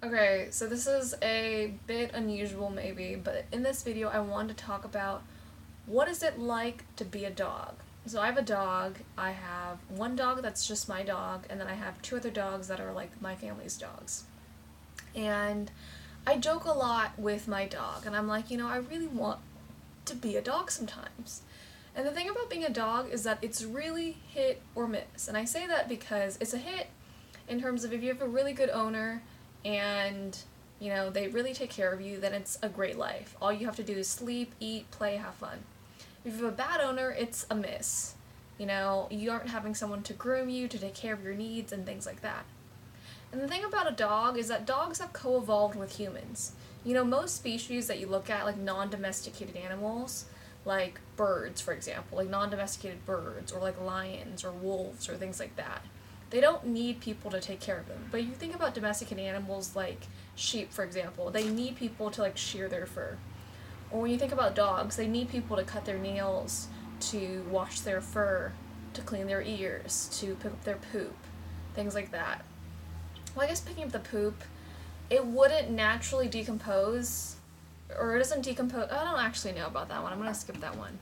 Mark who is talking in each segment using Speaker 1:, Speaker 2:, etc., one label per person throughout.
Speaker 1: Okay, so this is a bit unusual maybe, but in this video I wanted to talk about what is it like to be a dog. So I have a dog, I have one dog that's just my dog, and then I have two other dogs that are like my family's dogs. And I joke a lot with my dog, and I'm like, I really want to be a dog sometimes. And the thing about being a dog is that it's really hit or miss. And I say that because it's a hit in terms of if you have a really good owner and they really take care of you, then it's a great life. All you have to do is sleep, eat, play, have fun. If you have a bad owner, it's a miss. You aren't having someone to groom you, to take care of your needs, and things like that. And the thing about a dog is that dogs have co-evolved with humans. Most species that you look at, like non-domesticated animals, like birds, for example, like non-domesticated birds, or like lions, or wolves, or things like that, they don't need people to take care of them. But if you think about domesticated animals like sheep, for example, they need people to like shear their fur. Or when you think about dogs, they need people to cut their nails, to wash their fur, to clean their ears, to pick up their poop, things like that. Well, I guess picking up the poop, it wouldn't naturally decompose, or it doesn't decompose. I don't actually know about that one. I'm gonna skip that one.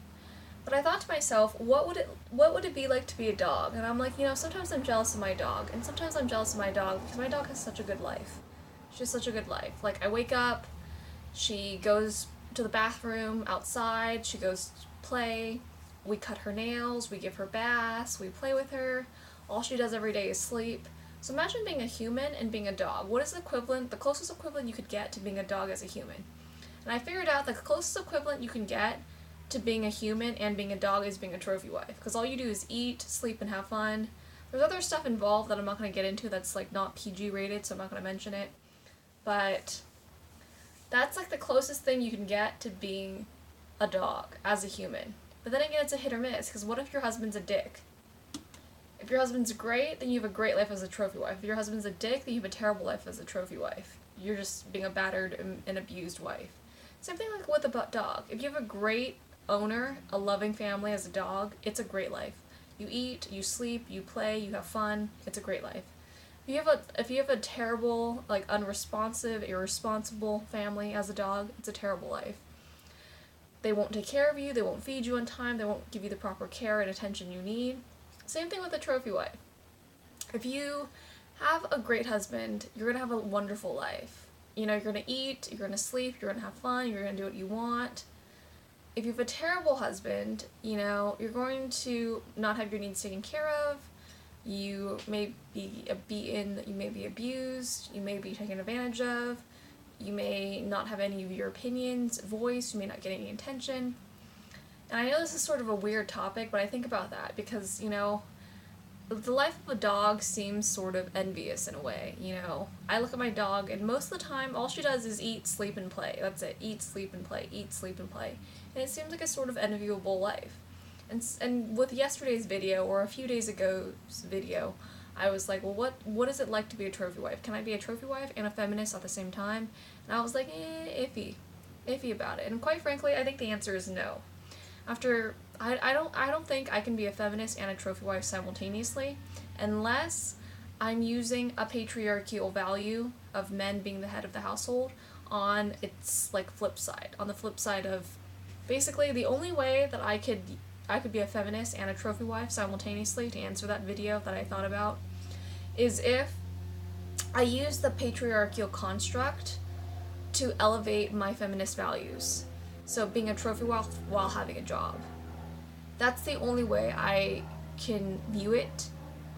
Speaker 1: But I thought to myself, what would it be like to be a dog? And I'm like, sometimes I'm jealous of my dog, and sometimes I'm jealous of my dog because my dog has such a good life. She has such a good life. Like I wake up, she goes to the bathroom outside, she goes to play, we cut her nails, we give her baths, we play with her. All she does every day is sleep. So imagine being a human and being a dog. What is the closest equivalent you could get to being a dog as a human? And I figured out the closest equivalent you can get to being a human and being a dog is being a trophy wife. Because all you do is eat, sleep, and have fun. There's other stuff involved that I'm not going to get into that's like not PG rated, so I'm not going to mention it. But that's like the closest thing you can get to being a dog as a human. But then again, it's a hit or miss, because what if your husband's a dick? If your husband's great, then you have a great life as a trophy wife. If your husband's a dick, then you have a terrible life as a trophy wife. You're just being a battered and abused wife. Same thing like with a dog. If you have a great owner, a loving family as a dog, it's a great life. You eat, you sleep, you play, you have fun. It's a great life. If you have a terrible, like unresponsive, irresponsible family as a dog, it's a terrible life. They won't take care of you, they won't feed you on time, they won't give you the proper care and attention you need. Same thing with a trophy wife. If you have a great husband, you're gonna have a wonderful life. You're gonna eat, you're gonna sleep, you're gonna have fun, you're gonna do what you want. If you have a terrible husband, you're going to not have your needs taken care of. You may be beaten, you may be abused, you may be taken advantage of, you may not have any of your opinions voiced, you may not get any attention. And I know this is sort of a weird topic, but I think about that because, the life of a dog seems sort of envious in a way. I look at my dog, and most of the time, all she does is eat, sleep, and play. That's it. Eat, sleep, and play. Eat, sleep, and play. And it seems like a sort of enviable life. And with yesterday's video, or a few days ago's video, I was like, well, what is it like to be a trophy wife? Can I be a trophy wife and a feminist at the same time? And I was like, iffy about it. And quite frankly, I think the answer is no. I don't think I can be a feminist and a trophy wife simultaneously unless I'm using a patriarchal value of men being the head of the household on its like flip side. On the flip side of basically the only way that I could be a feminist and a trophy wife simultaneously, to answer that video that I thought about, is if I use the patriarchal construct to elevate my feminist values. So being a trophy wife while having a job. That's the only way I can view it,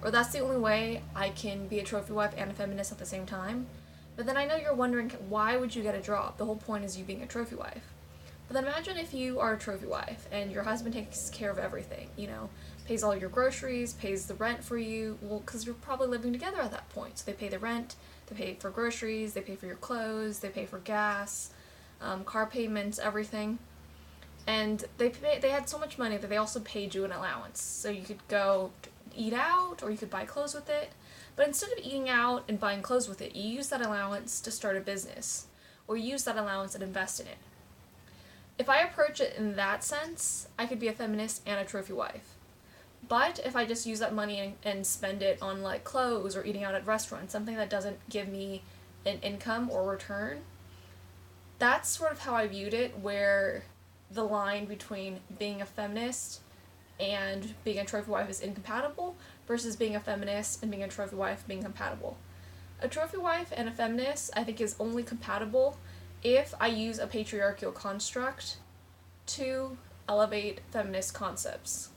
Speaker 1: or that's the only way I can be a trophy wife and a feminist at the same time. But then I know you're wondering, why would you get a job? The whole point is you being a trophy wife. But then imagine if you are a trophy wife and your husband takes care of everything, pays all your groceries, pays the rent for you, well, because you're probably living together at that point. So they pay the rent, they pay for groceries, they pay for your clothes, they pay for gas, car payments, everything. And they had so much money that they also paid you an allowance. So you could go eat out, or you could buy clothes with it. But instead of eating out and buying clothes with it, you use that allowance to start a business, or you use that allowance and invest in it. If I approach it in that sense, I could be a feminist and a trophy wife. But if I just use that money and spend it on like clothes or eating out at restaurants, something that doesn't give me an income or return. That's sort of how I viewed it, where the line between being a feminist and being a trophy wife is incompatible versus being a feminist and being a trophy wife being compatible. A trophy wife and a feminist, I think, is only compatible if I use a patriarchal construct to elevate feminist concepts.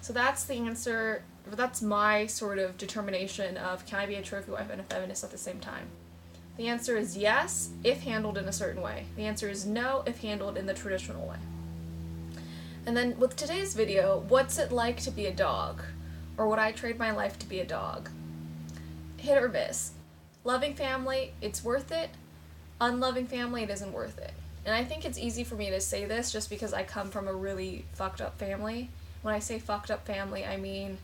Speaker 1: So that's the answer, that's my sort of determination of can I be a trophy wife and a feminist at the same time. The answer is yes, if handled in a certain way. The answer is no, if handled in the traditional way. And then with today's video, what's it like to be a dog? Or would I trade my life to be a dog? Hit or miss. Loving family, it's worth it. Unloving family, it isn't worth it. And I think it's easy for me to say this just because I come from a really fucked up family. When I say fucked up family, I mean,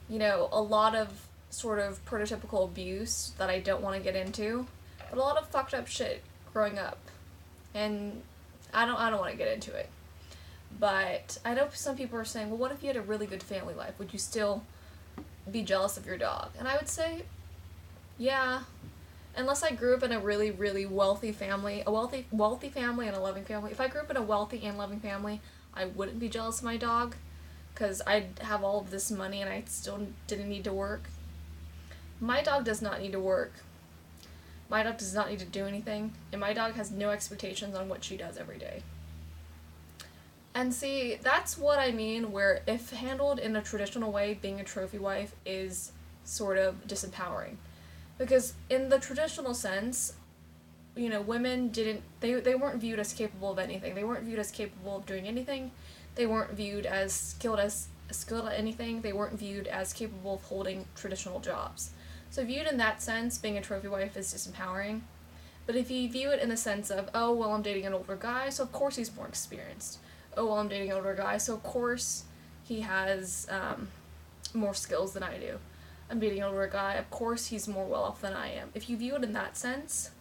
Speaker 1: you know, a lot of sort of prototypical abuse that I don't want to get into, but a lot of fucked up shit growing up. And I don't want to get into it. But I know some people are saying, well, what if you had a really good family life? Would you still be jealous of your dog? And I would say, yeah. Unless I grew up in a really, really wealthy family, a wealthy family and a loving family. If I grew up in a wealthy and loving family, I wouldn't be jealous of my dog, because I'd have all of this money and I still didn't need to work. My dog does not need to work. My dog does not need to do anything, and my dog has no expectations on what she does every day. And see, that's what I mean, where if handled in a traditional way, being a trophy wife is sort of disempowering. Because in the traditional sense, you know, women they weren't viewed as capable of anything. They weren't viewed as capable of doing anything. They weren't viewed as skilled at anything. They weren't viewed as capable of holding traditional jobs. So viewed in that sense, being a trophy wife is disempowering. But if you view it in the sense of, oh, well, I'm dating an older guy, so of course he's more experienced. Oh, well, I'm dating an older guy, so of course he has more skills than I do. I'm dating an older guy, of course he's more well off than I am. If you view it in that sense,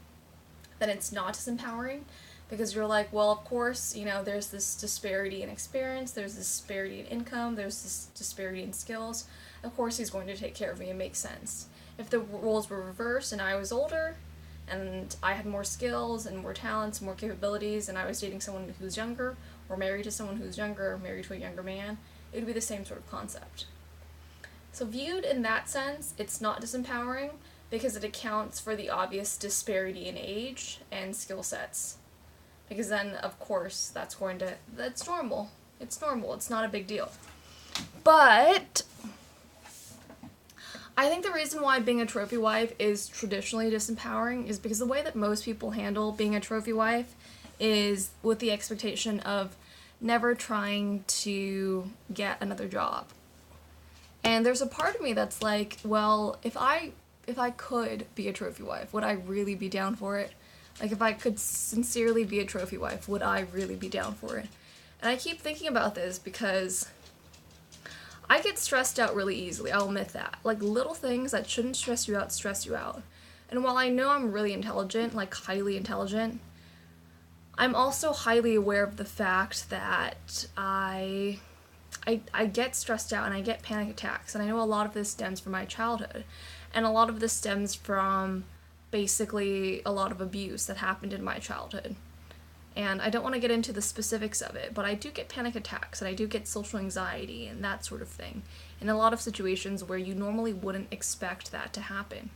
Speaker 1: then it's not disempowering, because you're like, well, of course, you know, there's this disparity in experience, there's this disparity in income, there's this disparity in skills. Of course he's going to take care of me. It makes sense. If the roles were reversed and I was older, and I had more skills and more talents, more capabilities, and I was dating someone who's younger, or married to someone who's younger, or married to a younger man, it would be the same sort of concept. So viewed in that sense, it's not disempowering, because it accounts for the obvious disparity in age and skill sets. Because then, of course, that's normal. It's normal. It's not a big deal. But I think the reason why being a trophy wife is traditionally disempowering is because the way that most people handle being a trophy wife is with the expectation of never trying to get another job. And there's a part of me that's like, well, if I could be a trophy wife, would I really be down for it? Like, if I could sincerely be a trophy wife, would I really be down for it? And I keep thinking about this because I get stressed out really easily, I'll admit that. Like, little things that shouldn't stress you out. And while I know I'm really intelligent, like highly intelligent, I'm also highly aware of the fact that I get stressed out and I get panic attacks, and I know a lot of this stems from my childhood, and a lot of this stems from basically a lot of abuse that happened in my childhood. And I don't want to get into the specifics of it, but I do get panic attacks, and I do get social anxiety and that sort of thing, in a lot of situations where you normally wouldn't expect that to happen.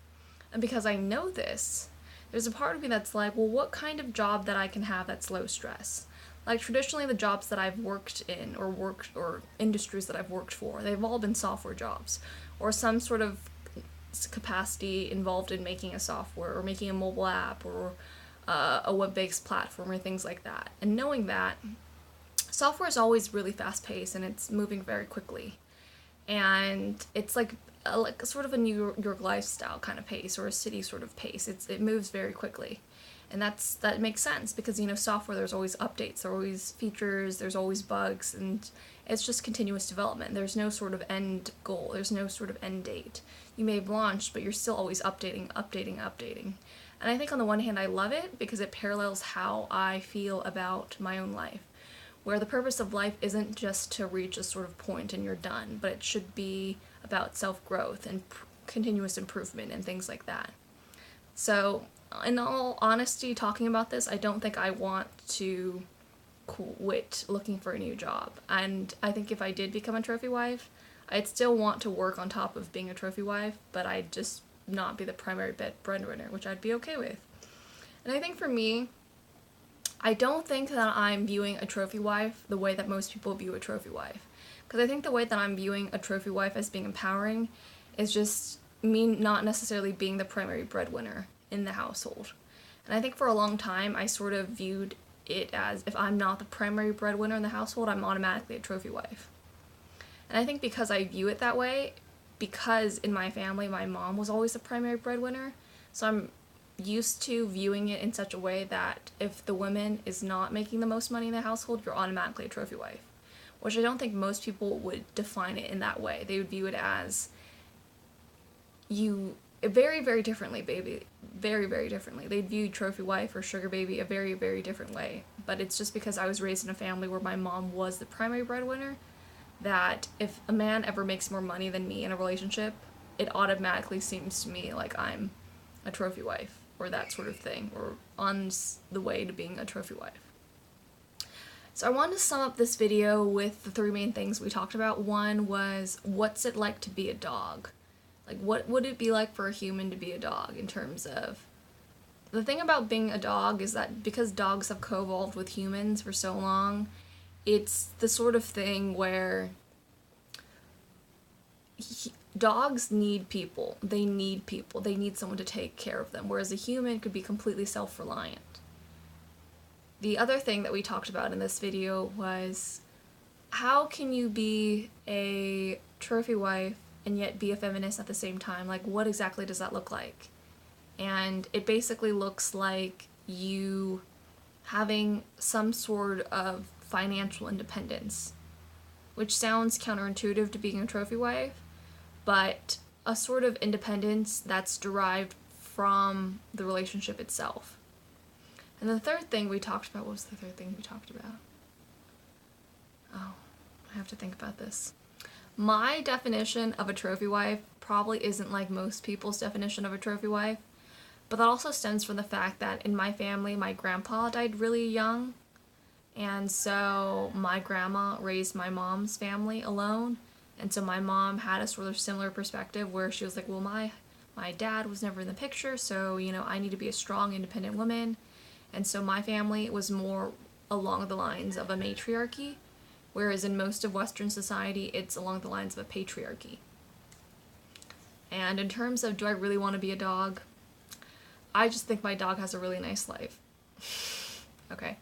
Speaker 1: And because I know this, there's a part of me that's like, well, what kind of job that I can have that's low stress? Like, traditionally the jobs that I've worked in, or industries that I've worked for, they've all been software jobs, or some sort of capacity involved in making a software, or making a mobile app, or a web-based platform, or things like that. And knowing that, software is always really fast-paced, and it's moving very quickly. And it's like sort of a New York lifestyle kind of pace, or a city sort of pace. It moves very quickly. And that makes sense, because, you know, software, there's always updates, there are always features, there's always bugs, and it's just continuous development. There's no sort of end goal, there's no sort of end date. You may have launched, but you're still always updating. And I think on the one hand I love it, because it parallels how I feel about my own life, where the purpose of life isn't just to reach a sort of point and you're done, but it should be about self-growth and continuous improvement and things like that. So, in all honesty, talking about this, I don't think I want to quit looking for a new job. And I think if I did become a trophy wife, I'd still want to work on top of being a trophy wife, but I'd just not be the primary breadwinner, which I'd be okay with. And I think for me, I don't think that I'm viewing a trophy wife the way that most people view a trophy wife. Because I think the way that I'm viewing a trophy wife as being empowering is just me not necessarily being the primary breadwinner in the household. And I think for a long time I sort of viewed it as if I'm not the primary breadwinner in the household, I'm automatically a trophy wife. And I think because I view it that way, because in my family my mom was always the primary breadwinner, so I'm used to viewing it in such a way that if the woman is not making the most money in the household, you're automatically a trophy wife. Which I don't think most people would define it in that way. They would view it as you very, very differently, baby. Very, very differently. They'd view trophy wife or sugar baby a very, very different way. But it's just because I was raised in a family where my mom was the primary breadwinner that if a man ever makes more money than me in a relationship, it automatically seems to me like I'm a trophy wife or that sort of thing, or on the way to being a trophy wife. So I wanted to sum up this video with the three main things we talked about. One was, what's it like to be a dog? Like, what would it be like for a human to be a dog in terms of... The thing about being a dog is that because dogs have co-evolved with humans for so long, it's the sort of thing where dogs need people. They need people. They need someone to take care of them, whereas a human could be completely self-reliant. The other thing that we talked about in this video was, how can you be a trophy wife and yet be a feminist at the same time? Like, what exactly does that look like? And it basically looks like you having some sort of financial independence, which sounds counterintuitive to being a trophy wife, but a sort of independence that's derived from the relationship itself. And the third thing we talked about, what was the third thing we talked about? Oh, I have to think about this. My definition of a trophy wife probably isn't like most people's definition of a trophy wife, but that also stems from the fact that in my family, my grandpa died really young, and so my grandma raised my mom's family alone, and so my mom had a sort of similar perspective where she was like, well, my dad was never in the picture, so, you know, I need to be a strong, independent woman. And so my family was more along the lines of a matriarchy, whereas in most of Western society, it's along the lines of a patriarchy. And in terms of, do I really want to be a dog? I just think my dog has a really nice life. Okay.